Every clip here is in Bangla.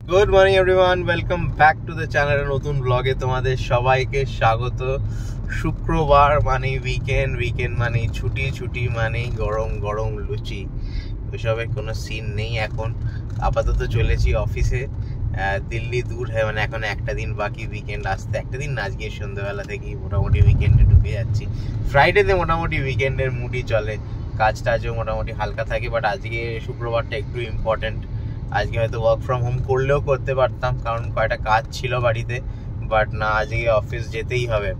Good morning everyone, welcome back to the channel. নতুন ব্লগে তোমাদের সবাইকে স্বাগত। শুক্রবার মানে উইকেন্ড মানে ছুটি মানে গরম গরম লুচি, ওইসবের কোনো সিন নেই এখন। আপাতত চলেছি অফিসে। দিল্লি দূর হয়, মানে এখন একটা দিন বাকি উইকেন্ড আসতে। একটা দিন না, আজকে সন্ধ্যাবেলা থেকেই মোটামুটি উইকেন্ডে ঢুকে যাচ্ছি। ফ্রাইডেতে মোটামুটি উইকেন্ডের মুডই চলে, কাজ টাজও মোটামুটি হালকা থাকে, বাট আজকে শুক্রবারটা একটু ইম্পর্টেন্ট। আজকে হয়তো ওয়ার্ক ফ্রম হোম করলেও করতে পারতাম, কারণ কয়েকটা কাজ ছিল বাড়িতে, বাট না, আজকে অফিস যেতেই হবে।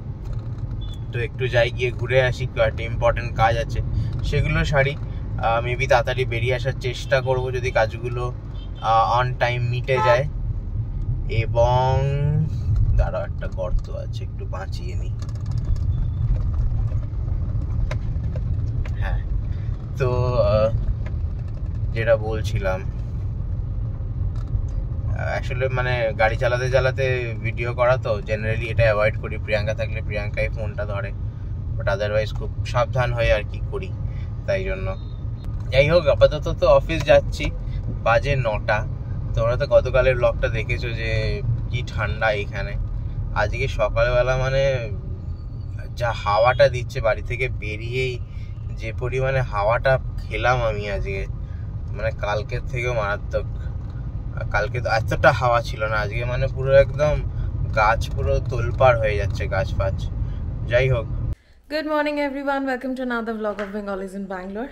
তো একটু যাই, গিয়ে ঘুরে আসি, কয়েকটা ইম্পর্টেন্ট কাজ আছে, সেগুলো সারি। মেবি তাড়াতাড়ি বেরিয়ে আসার চেষ্টা করব যদি কাজগুলো অন টাইম মিটে যায়। এবং দাঁড়াও, একটা গর্ত আছে, একটু বাঁচিয়ে নিই। হ্যাঁ, তো যেটা বলছিলাম, আসলে মানে গাড়ি চালাতে চালাতে ভিডিও করা তো জেনারেলি এটা অ্যাভয়েড করি। প্রিয়াঙ্কা থাকলে প্রিয়াঙ্কাই ফোনটা ধরে, বাট আদারওয়াইজ খুব সাবধান হয়ে আর কি করি, তাই জন্য। যাই হোক, আপাতত তো অফিস যাচ্ছি, বাজে 9টা। তোমরা তো গতকালের ব্লগটা দেখেছো যে কি ঠান্ডা এখানে। আজকে সকালবেলা মানে যা হাওয়াটা দিচ্ছে, বাড়ি থেকে বেরিয়েই যে পরিমাণে হাওয়াটা খেলাম আমি আজকে, মানে কালকের থেকেও মারাত্মক। কালকে তো এতটা হাওয়া ছিল না, আজকে মানে পুরো একদম গাছ পুরো তোলপাড় হয়ে যাচ্ছে, গাছ ফাছ। যাই হোক, good morning everyone, welcome to another blog of Bengalis in Bangalore.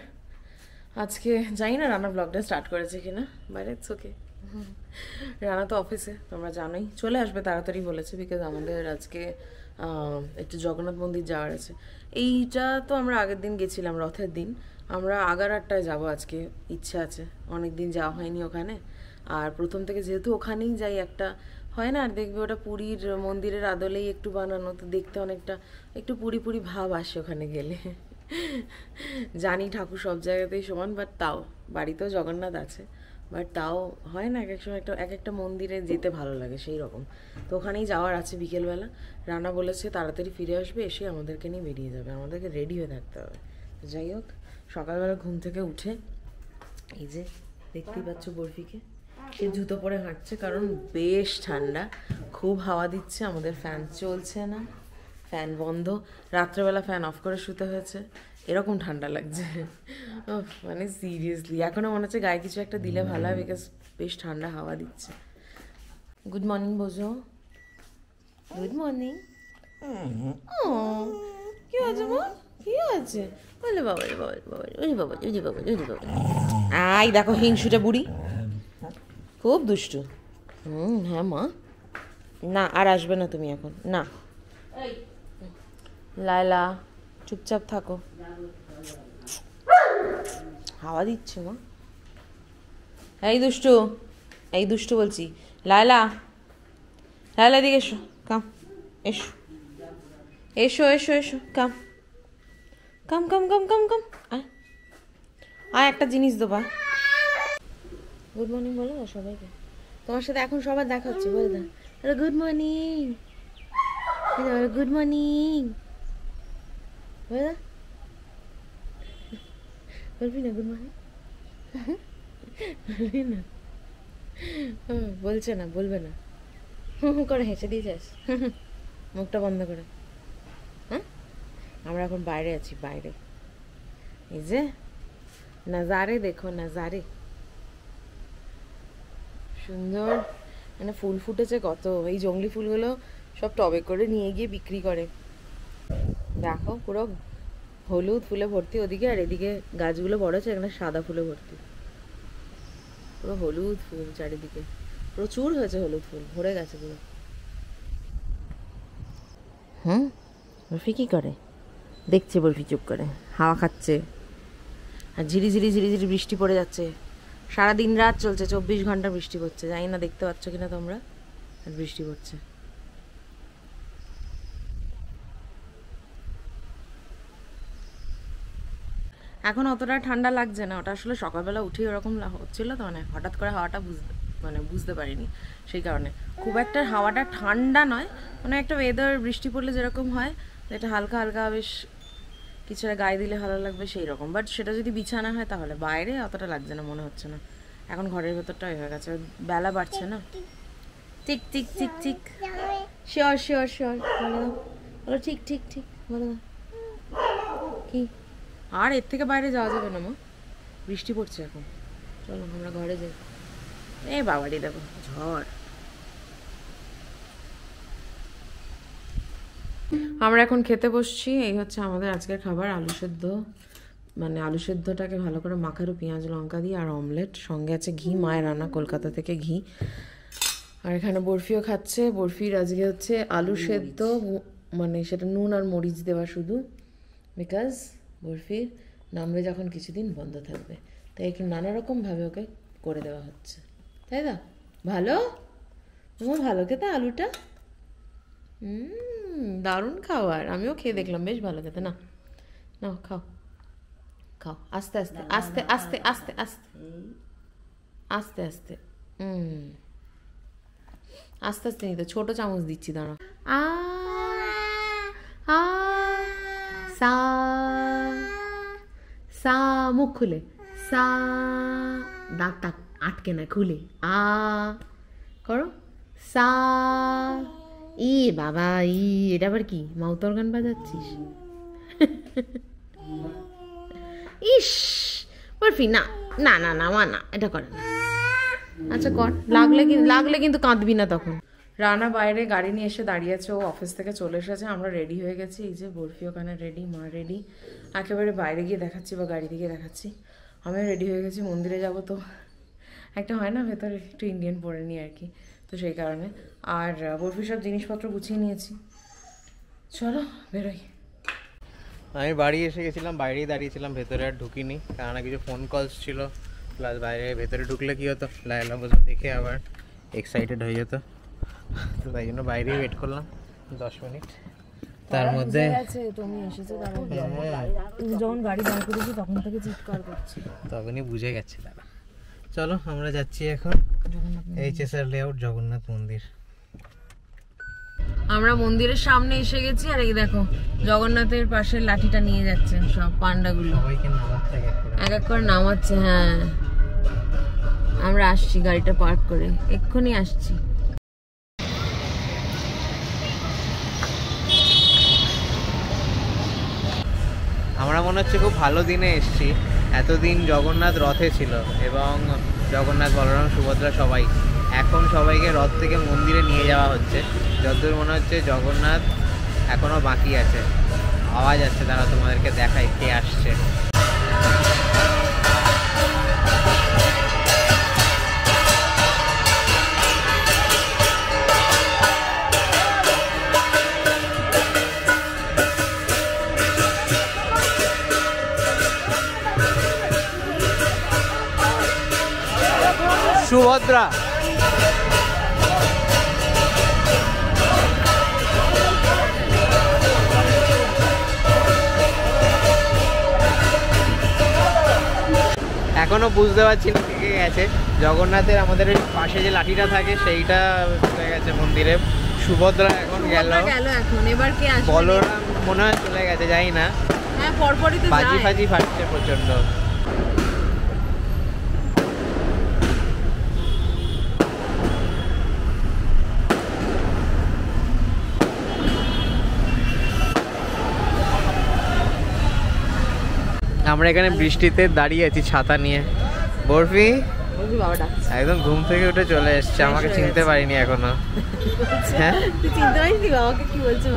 আজকে জানি না রানা ব্লগটা স্টার্ট করেছে কিনা, বাট ইটস ওকে। রানা তো অফিসে, তোমরা জানোই, চলে আসবে তাড়াতাড়ি বলেছে, বিকজ আমাদের আজকে একটু জগন্নাথ মন্দির যাওয়ার আছে। এইটা তো আমরা আগের দিন গেছিলাম, রথের দিন। আমরা আগারহাটটায় যাবো আজকে, ইচ্ছা আছে, অনেক দিন যাওয়া হয়নি ওখানে। আর প্রথম থেকে যেহেতু ওখানেই যাই, একটা হয় না, আর দেখবে ওটা পুরীর মন্দিরের আদলেই একটু বানানো, তো দেখতে অনেকটা একটু পুরি পুরি ভাব আসে ওখানে গেলে। জানি ঠাকুর সব জায়গাতেই সমান, বাট তাও বাড়িতেও জগন্নাথ আছে, বাট তাও হয় না, এক এক সময় এক একটা মন্দিরে যেতে ভালো লাগে, সেই রকম। তো ওখানেই যাওয়ার আছে বিকেলবেলা। রানা বলেছে তাড়াতাড়ি ফিরে আসবে, এসে আমাদেরকে নিয়ে বেরিয়ে যাবে, আমাদেরকে রেডি হয়ে থাকতে হবে। তো যাই হোক, সকালবেলা ঘুম থেকে উঠে এই যে দেখতেই পাচ্ছ বরফিকে, সে জুতো পরে হাঁটছে, কারণ বেশ ঠান্ডা, খুব হাওয়া দিচ্ছে, আমাদের ফ্যান চলছে না, ফ্যান বন্ধ, রাত্রেবেলা ফ্যান অফ করে শুতে হয়েছে, এরকম ঠান্ডা লাগছে। মানে সিরিয়াসলি এখনও মনে হচ্ছে গায়ে কিছু একটা দিলে ভালো হয়, বিকজ বেশ ঠান্ডা হাওয়া দিচ্ছে। গুড মর্নিং বোঝো, গুড মর্নিং। কি হয়েছে মা, কি হয়েছে? বলে বাবা রে, বাবা বাবা, ওই বাবা, ওই বাবা, ওই বাবা। আই দেখো হিংসুটা বুড়ি, খুব দুষ্টু। হ্যাঁ মা, না আর আসবে না তুমি এখন, না লায়লা চুপচাপ থাকো, হাওয়া দিচ্ছে মা। এই দুষ্টু, এই দুষ্টু বলছি, লায়লা, লায়লা দিকে এসো, কাম, এসো এসো এসো এসো, কাম কাম কাম কাম কাম কাম, আয় আয়, একটা জিনিস দেবা। গুড মর্নিং বলো না সবাইকে, তোমার সাথে এখন সবার দেখা হচ্ছে, বলে দাও গুড মর্নিং, গুড মর্নিং, বলে দাও, বলবি না গুড মর্নিং? বলবি না? বলছে না, বলবে না, করে হেসে দিয়ে যাস, মুখটা বন্ধ করে। হ্যাঁ, আমরা এখন বাইরে আছি, বাইরে, এই যে নাজারে দেখো, নাজারে সুন্দর, মানে ফুল ফুটেছে কত, এই জংলি ফুলগুলো সব টবে করে নিয়ে গিয়ে বিক্রি করে। দেখো পুরো হলুদ ফুলে ভর্তি ওদিকে, আর এদিকে গাছগুলো বড় আছে, এখানে সাদা ফুলে ভর্তি, পুরো হলুদ ফুল চারিদিকে, প্রচুর হয়েছে হলুদ ফুল, ভরে গেছে পুরো। বরফি কি করে দেখছে, বরফি চুপ করে হাওয়া খাচ্ছে, আর ঝিরি ঝিরি ঝিরি ঝিরি বৃষ্টি পড়ে যাচ্ছে, সারা দিন রাত চলছে, 24 ঘন্টা বৃষ্টি পড়ছে, জানি না দেখতে পাচ্ছ কিনা তোমরা, আর বৃষ্টি পড়ছে। এখন অতটা ঠান্ডা লাগছে না, ওটা আসলে সকালবেলা উঠে ওরকম হচ্ছিল তো, মানে হঠাৎ করে হাওয়াটা বুঝতে পারিনি, সেই কারণে খুব একটা হাওয়াটা ঠান্ডা নয়, মানে একটা ওয়েদার বৃষ্টি পড়লে যেরকম হয়, এটা হালকা হালকা বেশ কিছুটা গায়ে দিলে ভালো লাগবে সেই রকম, বাট সেটা যদি বিছানা হয় তাহলে, বাইরে অতটা লাগছে না মনে হচ্ছে না, এখন ঘরের ভেতরটাই হয়ে গেছে, বেলা বাড়ছে না। ঠিক ঠিক ঠিক ঠিক শিওর শিওর শিওর বলো বলো ঠিক ঠিক ঠিক বলো কি আর এর থেকে বাইরে যাওয়া যাবে না মা বৃষ্টি পড়ছে এখন চলো আমরা ঘরে যাই এ বাবারি দেখো ঝড় আমরা এখন খেতে বসছি এই হচ্ছে আমাদের আজকের খাবার আলু সেদ্ধ মানে আলু সেদ্ধটাকে ভালো করে মাখারও পেঁয়াজ লঙ্কা দিয়ে আর অমলেট সঙ্গে আছে ঘি মায়ের রান্না কলকাতা থেকে ঘি আর এখানে বরফিও খাচ্ছে বরফির আজকে হচ্ছে আলু সেদ্ধ মানে সেটা নুন আর মরিচ দেওয়া শুধু বিকজ বরফির নামবে যখন কিছুদিন বন্ধ থাকবে তাই একটু নানা রকমভাবে ওকে করে দেওয়া হচ্ছে তাই না ভালো তোমার ভালো খেতে আলুটা দারুণ খাবার আমিও খেয়ে দেখলাম বেশ ভালো খেতে না না খাও খাও আস্তে আস্তে আস্তে আস্তে আস্তে আস্তে আস্তে আস্তে আস্তে আস্তে নিতে ছোট চামচ দিচ্ছি দাঁড়া আ আ সা সা মুখ খুলে সা দাঁতটা আটকে না খুলে আ করো সা ই বাবা ই এটা আবার কি মাউথ অর্গান বাজাচ্ছিস ইস বরফি না না না না মা না এটা করে না আচ্ছা কর লাগলে কিন্তু কাঁদবি না তখন রানা বাইরে গাড়ি নিয়ে এসে দাঁড়িয়েছে ও অফিস থেকে চলে এসেছে আমরা রেডি হয়ে গেছি এই যে বরফি ওখানে রেডি মা রেডি একেবারে বাইরে গিয়ে দেখাচ্ছি বা গাড়ি দিকে দেখাচ্ছি আমিও রেডি হয়ে গেছি মন্দিরে যাব তো একটা হয় না ভেতরে একটু ইন্ডিয়ান পরে নিই আর কি তো সেই কারণে আর বরফি সব জিনিসপত্র গুছিয়ে নিয়েছি চলো বেরোই আমি বাড়ি এসে গেছিলাম বাইরেই দাঁড়িয়েছিলাম ভেতরে আর ঢুকিনি কারণ কিছু ফোন কলস ছিল প্লাস বাইরে ভেতরে ঢুকলে কি হতো লাইলা বসে দেখে আবার এক্সাইটেড হয়ে যেত তো তাই জন্য বাইরেই ওয়েট করলাম 10 মিনিট তার মধ্যে তুমি এসেছো তুমি যখন গাড়ি দাঁড় করেছি তখন থেকে চিৎকার করছি তখনই বুঝে গেছে দাদা চলো আমরা যাচ্ছি এখন এইচএসআর লেআউট জগন্নাথ মন্দির আমরা মন্দিরের সামনে এসে গেছি আর এই দেখো জগন্নাথের পাশে লাঠিটা নিয়ে যাচ্ছে সব পান্ডাগুলো সবাইকে নামাচ্ছে এক এক করে নামাচ্ছে হ্যাঁ আমরা আসছি গাড়িটা পার্ক করে এক্ষুনি আসছি আমরা মনে হচ্ছে খুব ভালো দিনে এসেছি এতদিন জগন্নাথ রথে ছিল এবং জগন্নাথ বলরাম সুভদ্রা সবাই এখন সবাইকে রথ থেকে মন্দিরে নিয়ে যাওয়া হচ্ছে যতদূর মনে হচ্ছে জগন্নাথ এখনো বাকি আছে আওয়াজ আসছে তারা তোমাদেরকে দেখায় কে আসছে সুভদ্রা এখনো বুঝতে পারছি না কে গেছে জগন্নাথের আমাদের পাশে যে লাঠিটা থাকে সেইটা চলে গেছে মন্দিরে সুভদ্রা এখন গেল এখন এবার কে আসবে বলরাম মনে হয় চলে গেছে জানি না হ্যাঁ পরপরই তো বাজি ফাজি ফাটছে প্রচন্ড আমরা এখানে বৃষ্টিতে দাঁড়িয়ে আছি ছাতা নিয়ে বরফি একদম ঘুম থেকে উঠে চলে এসছে আমাকে চিনতে পারিনি এখনো হ্যাঁ তুই চিনতে পারিনি বাবাকে কি বলছে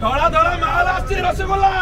ধরা ধরা মাল আসছে রসগোল্লা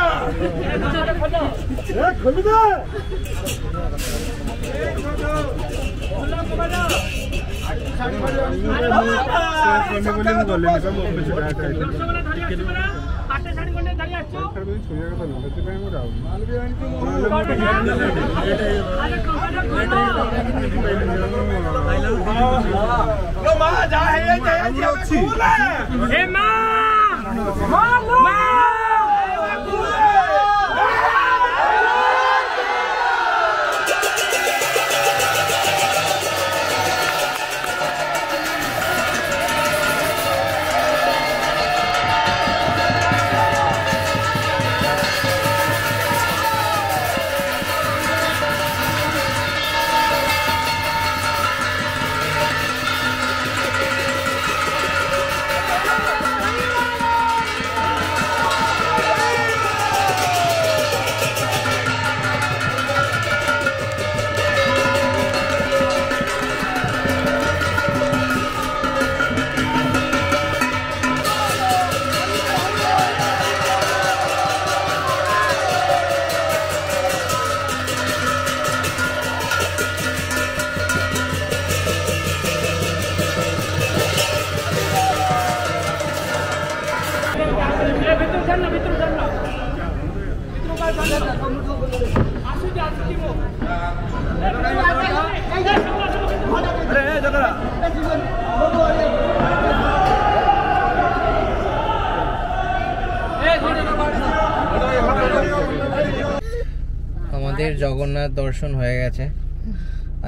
আমাদের জগন্নাথ দর্শন হয়ে গেছে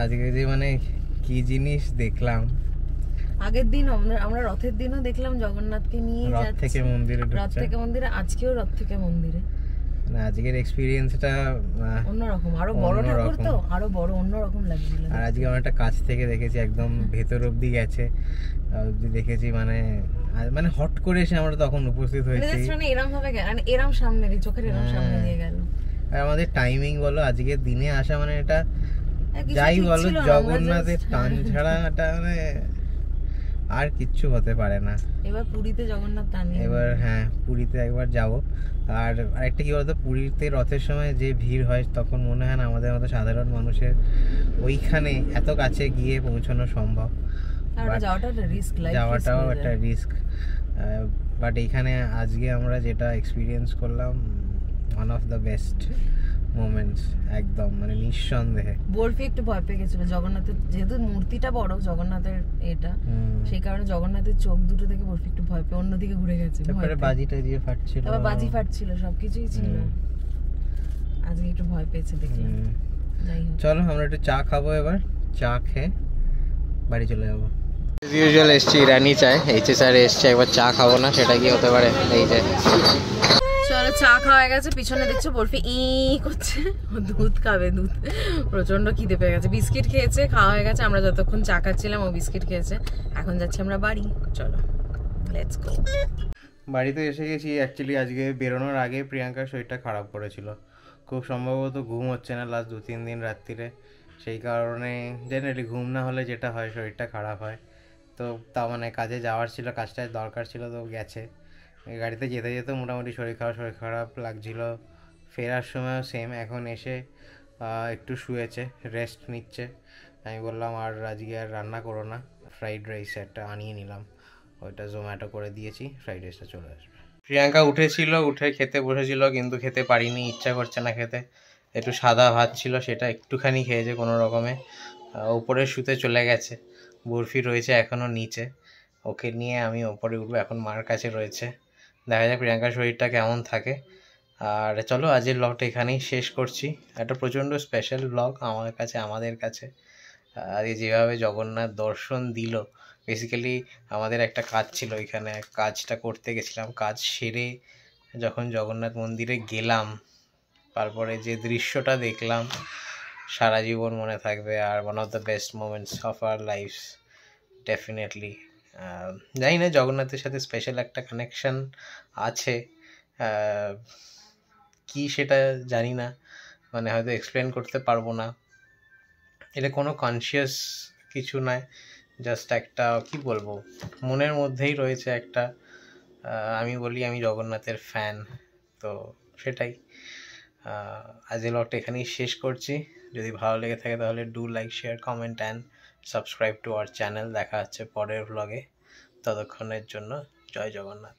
আজকে। যে মানে কি জিনিস দেখলাম, আগের দিন আমরা রথের দিনও দেখলাম জগন্নাথকে নিয়ে রথ থেকে মন্দিরে, রথ থেকে মন্দিরে, আজকেও রথ থেকে মন্দিরে। না আজকের এক্সপেরিয়েন্সটা অন্যরকম, আরো বড় ঠাকুর তো আরো বড়, অন্যরকম লাগছিল। আর আজকে আমরা একটা কাছ থেকে দেখেছি, একদম ভেতর অবধি গেছে অবধি দেখেছি, মানে মানে হট করে এসে আমরা তখন উপস্থিত হয়েছি, মানে এরকম ভাবে মানে এরকম সামনে দিয়ে, চোখের এরকম সামনে দিয়ে গেল। আর আমাদের টাইমিং বলো, আজকের দিনে আসা মানে এটা যাই বলো জগন্নাথের টান ছাড়া এটা মানে আর কিচ্ছু হতে পারে না। এবার পুরীতে জগন্নাথ টান, এবার হ্যাঁ পুরীতে একবার যাব। আর আরেকটা কি বলতো, পুরীতে রথের সময় যে ভিড় হয় তখন মনে হয় না আমাদের মতো সাধারণ মানুষের ওইখানে এত কাছে গিয়ে পৌঁছানো সম্ভব। যাওয়াটাও একটা রিস্ক, বাট এইখানে আজকে আমরা যেটা এক্সপিরিয়েন্স করলাম, one of the best moments একদম, মানে নিঃসন্দেহে। বরফি একটু ভয় পেয়ে গেছিল জগন্নাথের, যেহেতু মূর্তিটা বড় জগন্নাথের এটা, সেই কারণে জগন্নাথের চোখ দুটো থেকে বরফি একটু ভয় পেয়ে অন্যদিকে ঘুরে গেছে। তারপরে বাজিটা দিয়ে ফাটছিল, তারপর বাজি ফাটছিল, সবকিছুই ছিল। আজকে একটু ভয় পেয়েছে দেখলাম। যাই হোক, চলো আমরা একটু চা খাবো, এবার চা খেয়ে বাড়ি চলে যাবো। ইউজুয়াল এসছি রানি চায়, এইচএসআর এসছে, একবার চা খাবো না সেটা কি হতে পারে? এই যে চলো চা খাওয়া হয়ে গেছে, পিছনে দেখছো বরফি করছে, দুধ খাবে, দুধ প্রচন্ড খিদে পেয়ে গেছে। বিস্কিট খেয়েছে, খাওয়া হয়ে গেছে, আমরা যতক্ষণ চা খাচ্ছিলাম ও বিস্কিট খেয়েছে। এখন যাচ্ছি আমরা বাড়ি, চলো লেটস গো। বাড়িতে এসে গেছি। অ্যাকচুয়ালি আজকে বেরোনোর আগে প্রিয়াঙ্কার শরীরটা খারাপ করেছিল, খুব সম্ভবত ঘুম হচ্ছে না লাস্ট 2-3 দিন রাত্রিরে। সেই কারণে জেনারেলি ঘুম না হলে যেটা হয় শরীরটা খারাপ হয়। তো তা মানে কাজে যাওয়ার ছিল, কাজটা দরকার ছিল, তো গেছে। গাড়িতে যেতে যেতে মোটামুটি শরীর খারাপ লাগছিল। ফেরার সময়ও সেম। এখন এসে একটু শুয়েছে, রেস্ট নিচ্ছে। আমি বললাম আর আজকে আর রান্না করো না, ফ্রাইড রাইস একটা আনিয়ে নিলাম, ওইটা জোম্যাটো করে দিয়েছি, ফ্রাইড রাইসটা চলে আসবে। প্রিয়াঙ্কা উঠেছিল, উঠে খেতে বসেছিল, কিন্তু খেতে পারিনি, ইচ্ছা করছে না খেতে। একটু সাদা ভাত ছিল, সেটা একটুখানি খেয়েছে কোনো রকমে। ওপরে শুতে চলে গেছে। বরফি রয়েছে এখনও নিচে, ওকে নিয়ে আমি ওপরে উঠবো, এখন মার কাছে রয়েছে। দেখা যাক প্রিয়াঙ্কার শরীরটা কেমন থাকে। আর চলো আজকের ব্লগটা এখানেই শেষ করছি। একটা প্রচণ্ড স্পেশাল ব্লগ আমাদের কাছে। আজকে যেভাবে জগন্নাথ দর্শন দিল, বেসিক্যালি আমাদের একটা কাজ ছিল, এখানে কাজটা করতে গেছিলাম, কাজ সেরে যখন জগন্নাথ মন্দিরে গেলাম, তারপরে যে দৃশ্যটা দেখলাম সারা জীবন মনে থাকবে। আর one of the best moments of our lives definitely. জানি না জগন্নাথের সাথে স্পেশাল একটা কানেকশন আছে, কি সেটা জানি না, মানে হয়তো এক্সপ্লেন করতে পারবো না। এটা কোনো কনসিয়াস কিছু নয়, জাস্ট একটা কি বলবো, মনের মধ্যেই রয়েছে একটা। আমি বলি আমি জগন্নাথের ফ্যান, তো সেটাই। আজকের ব্লগটা এখানেই শেষ করছি। যদি ভালো লেগে থাকে তাহলে do like, share, comment and subscribe to our channel. দেখা হচ্ছে পরের ব্লগে, ততক্ষণের জন্য জয় জগন্নাথ।